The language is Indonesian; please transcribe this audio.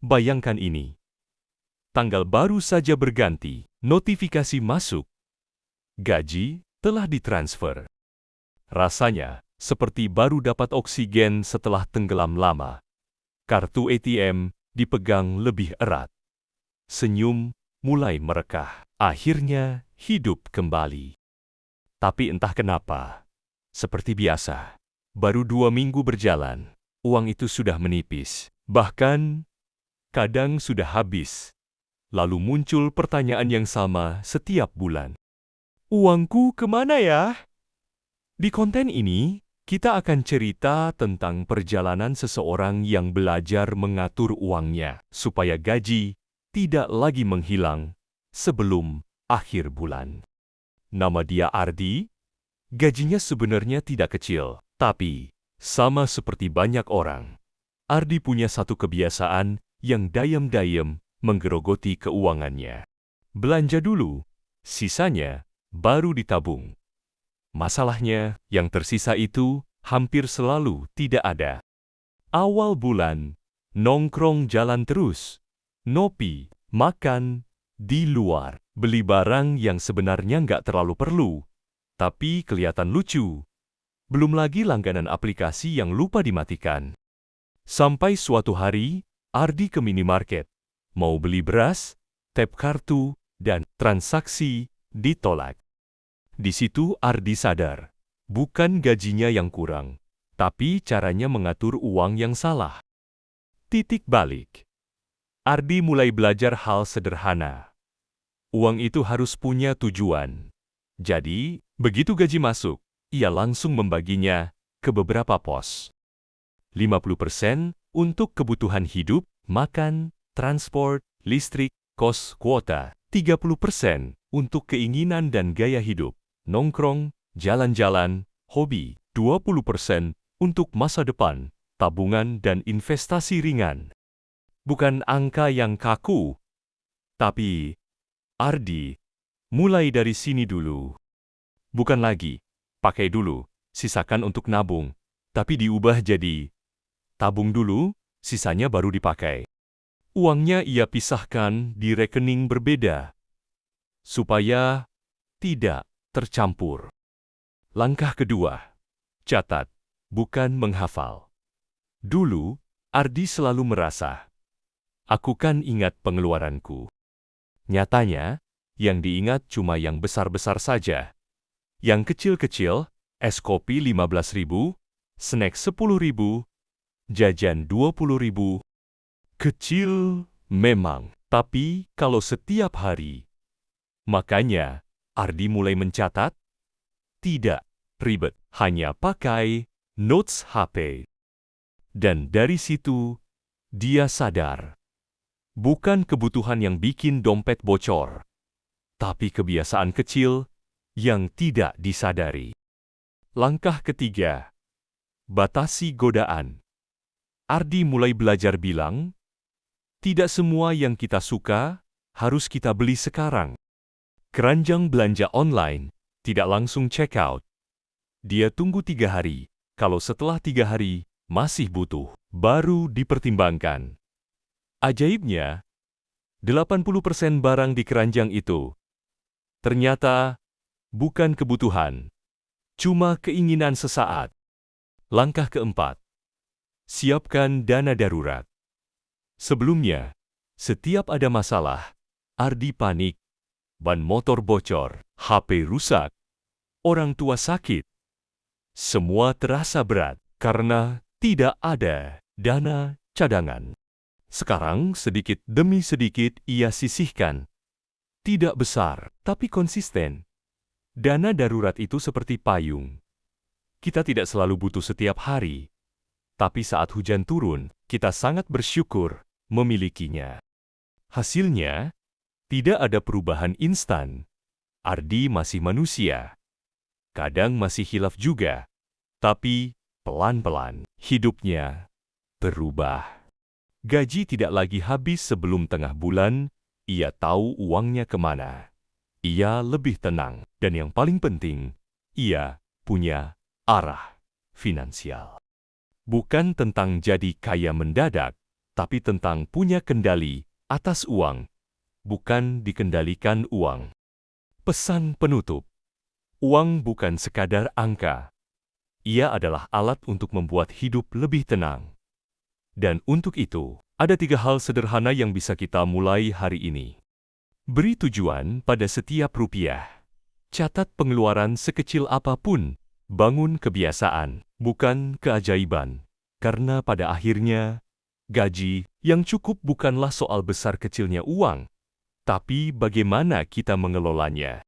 Bayangkan ini. Tanggal baru saja berganti, notifikasi masuk. Gaji telah ditransfer. Rasanya seperti baru dapat oksigen setelah tenggelam lama. Kartu ATM dipegang lebih erat. Senyum mulai merekah. Akhirnya hidup kembali. Tapi entah kenapa, seperti biasa, baru 2 minggu berjalan, uang itu sudah menipis. Bahkan, kadang sudah habis. Lalu muncul pertanyaan yang sama setiap bulan. Uangku kemana ya? Di konten ini, kita akan cerita tentang perjalanan seseorang yang belajar mengatur uangnya supaya gaji tidak lagi menghilang sebelum akhir bulan. Nama dia Ardi. Gajinya sebenarnya tidak kecil, tapi sama seperti banyak orang, Ardi punya satu kebiasaan yang dayem-dayem menggerogoti keuangannya. Belanja dulu, sisanya baru ditabung. Masalahnya, yang tersisa itu hampir selalu tidak ada. Awal bulan, nongkrong jalan terus, ngopi, makan, di luar, beli barang yang sebenarnya nggak terlalu perlu, tapi kelihatan lucu. Belum lagi langganan aplikasi yang lupa dimatikan. Sampai suatu hari, Ardi ke minimarket. Mau beli beras, tap kartu, dan transaksi ditolak. Di situ Ardi sadar, bukan gajinya yang kurang, tapi caranya mengatur uang yang salah. Titik balik. Ardi mulai belajar hal sederhana. Uang itu harus punya tujuan. Jadi, begitu gaji masuk, ia langsung membaginya ke beberapa pos. 50% untuk kebutuhan hidup, makan, transport, listrik, kos, kuota. 30% untuk keinginan dan gaya hidup, nongkrong, jalan-jalan, hobi. 20% untuk masa depan, tabungan dan investasi ringan. Bukan angka yang kaku, tapi Ardi mulai dari sini dulu. Bukan lagi, pakai dulu, sisakan untuk nabung, tapi diubah jadi tabung dulu, sisanya baru dipakai. Uangnya ia pisahkan di rekening berbeda, supaya tidak tercampur. Langkah kedua, catat, bukan menghafal. Dulu, Ardi selalu merasa, aku kan ingat pengeluaranku. Nyatanya, yang diingat cuma yang besar-besar saja. Yang kecil-kecil, es kopi 15.000, snack 10.000, jajan 20.000. Kecil memang, tapi kalau setiap hari. Makanya, Ardi mulai mencatat. Tidak ribet, hanya pakai notes HP. Dan dari situ, dia sadar. Bukan kebutuhan yang bikin dompet bocor, tapi kebiasaan kecil yang tidak disadari. Langkah ketiga, batasi godaan. Ardi mulai belajar bilang, tidak semua yang kita suka harus kita beli sekarang. Keranjang belanja online tidak langsung check out. Dia tunggu 3 hari. Kalau setelah 3 hari masih butuh, baru dipertimbangkan. Ajaibnya, 80% barang di keranjang itu ternyata bukan kebutuhan, cuma keinginan sesaat. Langkah keempat, siapkan dana darurat. Sebelumnya, setiap ada masalah, Ardi panik, ban motor bocor, HP rusak, orang tua sakit. Semua terasa berat karena tidak ada dana cadangan. Sekarang sedikit demi sedikit ia sisihkan. Tidak besar, tapi konsisten. Dana darurat itu seperti payung. Kita tidak selalu butuh setiap hari, tapi saat hujan turun, kita sangat bersyukur memilikinya. Hasilnya, tidak ada perubahan instan. Ardi masih manusia. Kadang masih hilaf juga, tapi pelan-pelan hidupnya berubah. Gaji tidak lagi habis sebelum tengah bulan, ia tahu uangnya kemana. Ia lebih tenang, dan yang paling penting, ia punya arah finansial. Bukan tentang jadi kaya mendadak, tapi tentang punya kendali atas uang, bukan dikendalikan uang. Pesan penutup. Uang bukan sekadar angka. Ia adalah alat untuk membuat hidup lebih tenang. Dan untuk itu, ada 3 hal sederhana yang bisa kita mulai hari ini. Beri tujuan pada setiap rupiah. Catat pengeluaran sekecil apapun. Bangun kebiasaan, bukan keajaiban. Karena pada akhirnya, gaji yang cukup bukanlah soal besar kecilnya uang, tapi bagaimana kita mengelolanya.